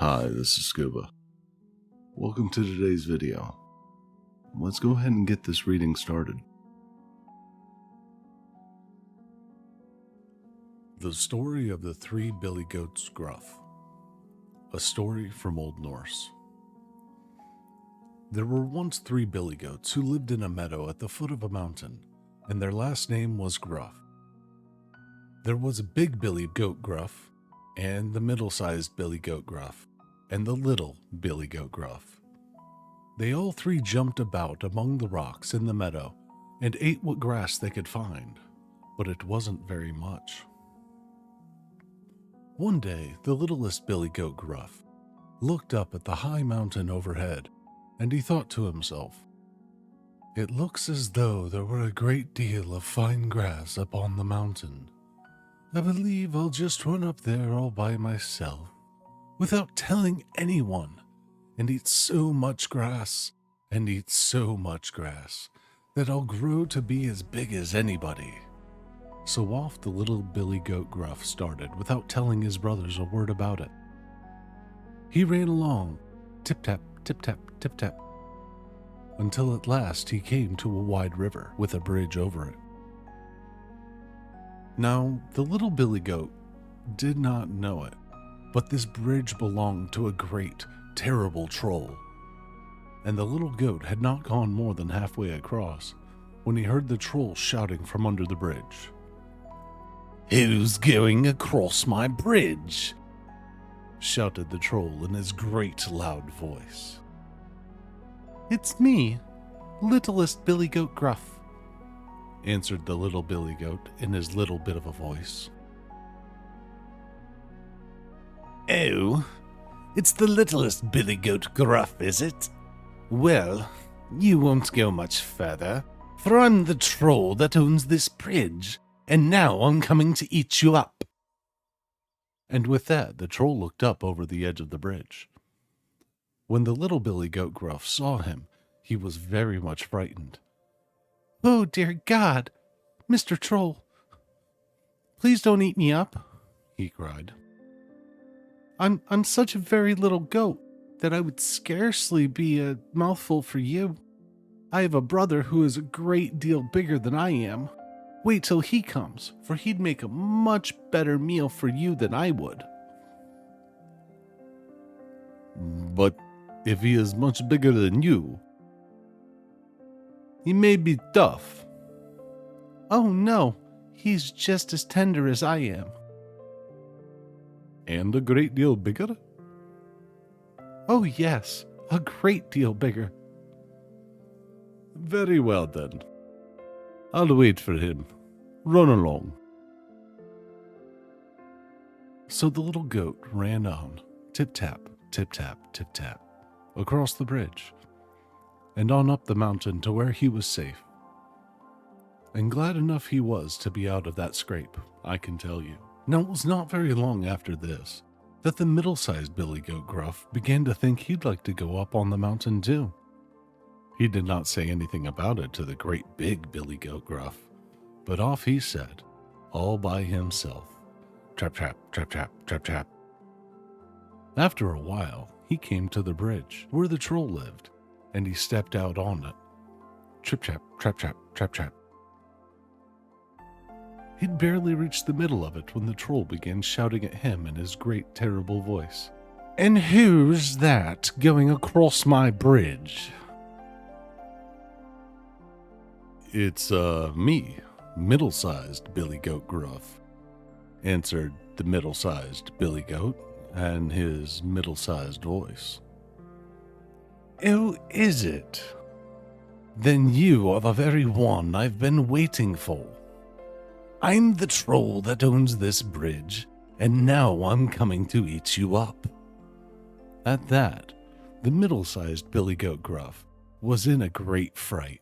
Hi, this is Scuba. Welcome to today's video. Let's go ahead and get this reading started. The Story of the Three Billy Goats Gruff. A story from Old Norse. There were once 3 billy goats who lived in a meadow at the foot of a mountain, and their last name was Gruff. There was a big billy goat Gruff, and the middle-sized billy goat Gruff, and the little billy goat Gruff. They all 3 jumped about among the rocks in the meadow and ate what grass they could find, but it wasn't very much. One day, the littlest billy goat Gruff looked up at the high mountain overhead, and he thought to himself, "It looks as though there were a great deal of fine grass up on the mountain. I believe I'll just run up there all by myself, without telling anyone, and eat so much grass, that I'll grow to be as big as anybody." So off the little billy goat Gruff started without telling his brothers a word about it. He ran along, tip-tap, tip-tap, tip-tap, until at last he came to a wide river with a bridge over it. Now, the little billy goat did not know it, but this bridge belonged to a great, terrible troll, and the little goat had not gone more than halfway across when he heard the troll shouting from under the bridge. "Who's going across my bridge?" shouted the troll in his great loud voice. "It's me, littlest billy goat Gruff," answered the little billy goat in his little bit of a voice. "Oh, it's the littlest billy goat Gruff, is it? Well, you won't go much further, for I'm the troll that owns this bridge, and now I'm coming to eat you up." And with that, the troll looked up over the edge of the bridge. When the little billy goat Gruff saw him, he was very much frightened. "Oh, dear God, Mr. Troll, please don't eat me up," he cried. I'm such a very little goat that I would scarcely be a mouthful for you. I have a brother who is a great deal bigger than I am. Wait till he comes, for he'd make a much better meal for you than I would." "But if he is much bigger than you, he may be tough." "Oh no, he's just as tender as I am." "And a great deal bigger?" "Oh yes, a great deal bigger." "Very well then. I'll wait for him. Run along." So the little goat ran on, tip-tap, tip-tap, tip-tap, across the bridge, and on up the mountain to where he was safe. And glad enough he was to be out of that scrape, I can tell you. Now it was not very long after this that the middle-sized billy goat Gruff began to think he'd like to go up on the mountain too. He did not say anything about it to the great big billy goat Gruff, but off he set, all by himself. Trap, trap, trap, trap, trap, trap. After a while, he came to the bridge where the troll lived, and he stepped out on it. Trip, trap, trap, trap, trap, trap. He'd barely reached the middle of it when the troll began shouting at him in his great terrible voice. "And who's that going across my bridge?" "It's, me, middle-sized billy goat Gruff," answered the middle-sized billy goat and his middle-sized voice. "Oh, is it? Then you are the very one I've been waiting for. I'm the troll that owns this bridge, and now I'm coming to eat you up." At that, the middle-sized billy goat Gruff was in a great fright.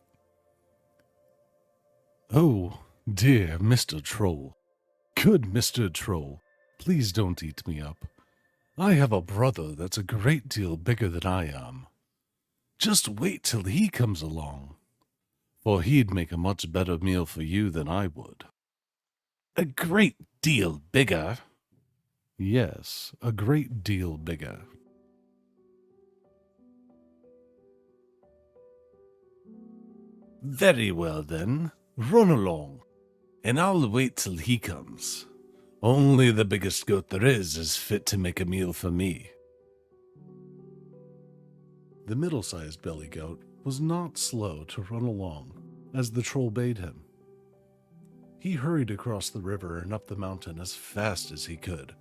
"Oh, dear Mr. Troll, good Mr. Troll, please don't eat me up. I have a brother that's a great deal bigger than I am. Just wait till he comes along, for he'd make a much better meal for you than I would." "A great deal bigger?" "Yes, a great deal bigger." Very well then, run along, and I'll wait till he comes. Only the biggest goat there is fit to make a meal for me. The middle-sized billy goat was not slow to run along, as the troll bade him. He hurried across the river and up the mountain as fast as he could.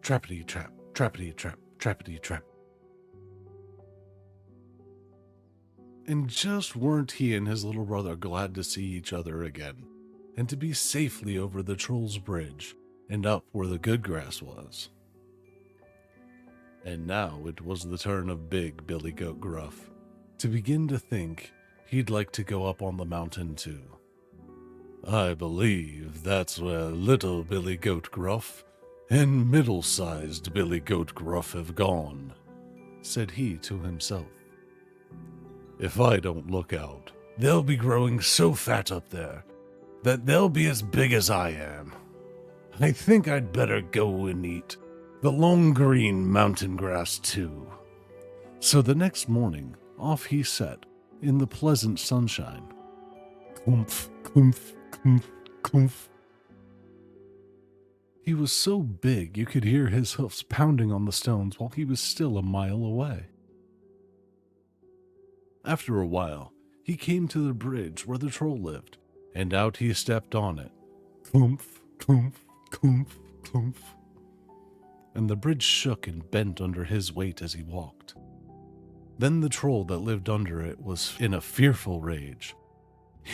Trappity-trap, trappity-trap, trappity-trap. And just weren't he and his little brother glad to see each other again, and to be safely over the troll's bridge and up where the good grass was. And now it was the turn of big Billy Goat Gruff to begin to think he'd like to go up on the mountain too. I believe that's where little Billy Goat Gruff and middle-sized Billy Goat Gruff have gone, said he to himself. If I don't look out, they'll be growing so fat up there that they'll be as big as I am. I think I'd better go and eat the long green mountain grass too. So the next morning, off he set in the pleasant sunshine. Clumph, clumph, clumph, clumph. He was so big you could hear his hoofs pounding on the stones while he was still a mile away. After a while, he came to the bridge where the troll lived, and out he stepped on it. Clumph, clumph, clumph, clumph. And the bridge shook and bent under his weight as he walked. Then the troll that lived under it was in a fearful rage.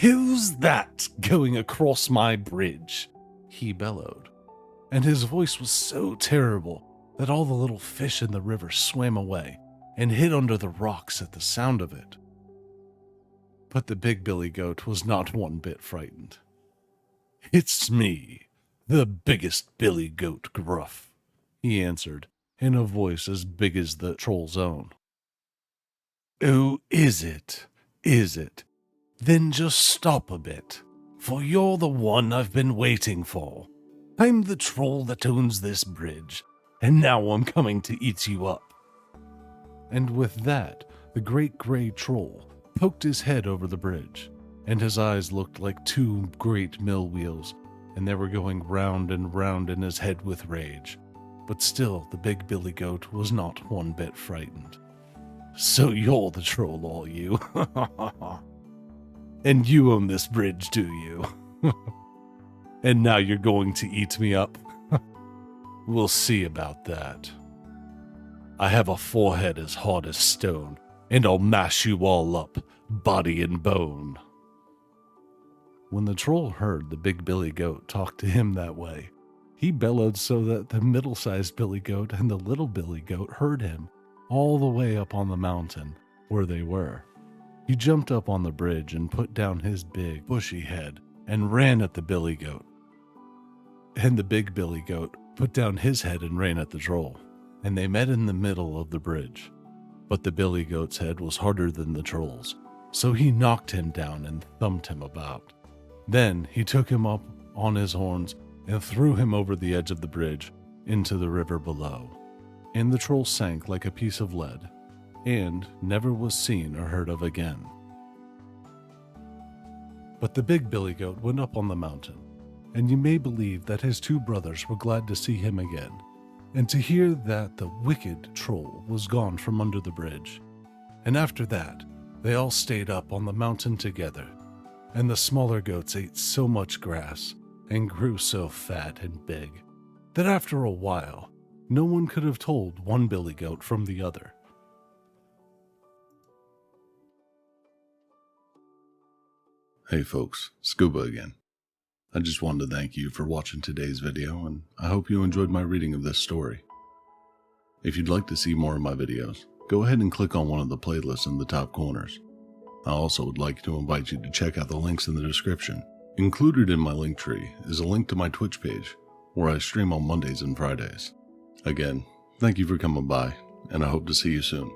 "Who's that going across my bridge?" he bellowed. And his voice was so terrible that all the little fish in the river swam away and hid under the rocks at the sound of it. But the big Billy Goat was not one bit frightened. "It's me, the biggest Billy Goat Gruff," he answered, in a voice as big as the troll's own. "Oh, is it? Is it? Then just stop a bit, for you're the one I've been waiting for. I'm the troll that owns this bridge, and now I'm coming to eat you up." And with that, the great gray troll poked his head over the bridge, and his eyes looked like two great mill wheels, and they were going round and round in his head with rage. But still, the big Billy Goat was not one bit frightened. "So you're the troll, are you? And you own this bridge, do you? And now you're going to eat me up? We'll see about that. I have a forehead as hard as stone, and I'll mash you all up, body and bone." When the troll heard the big Billy Goat talk to him that way, he bellowed so that the middle-sized Billy Goat and the little Billy Goat heard him all the way up on the mountain where they were. He jumped up on the bridge and put down his big, bushy head and ran at the Billy Goat. And the big Billy Goat put down his head and ran at the troll, and they met in the middle of the bridge. But the Billy Goat's head was harder than the troll's, so he knocked him down and thumped him about. Then he took him up on his horns and threw him over the edge of the bridge into the river below. And the troll sank like a piece of lead, and never was seen or heard of again. But the big Billy Goat went up on the mountain, and you may believe that his two brothers were glad to see him again, and to hear that the wicked troll was gone from under the bridge. And after that, they all stayed up on the mountain together, and the smaller goats ate so much grass and grew so fat and big that after a while, no one could have told one Billy Goat from the other. Hey folks, Scuba again. I just wanted to thank you for watching today's video, and I hope you enjoyed my reading of this story. If you'd like to see more of my videos, go ahead and click on one of the playlists in the top corners. I also would like to invite you to check out the links in the description. Included in my link tree is a link to my Twitch page, where I stream on Mondays and Fridays. Again, thank you for coming by, and I hope to see you soon.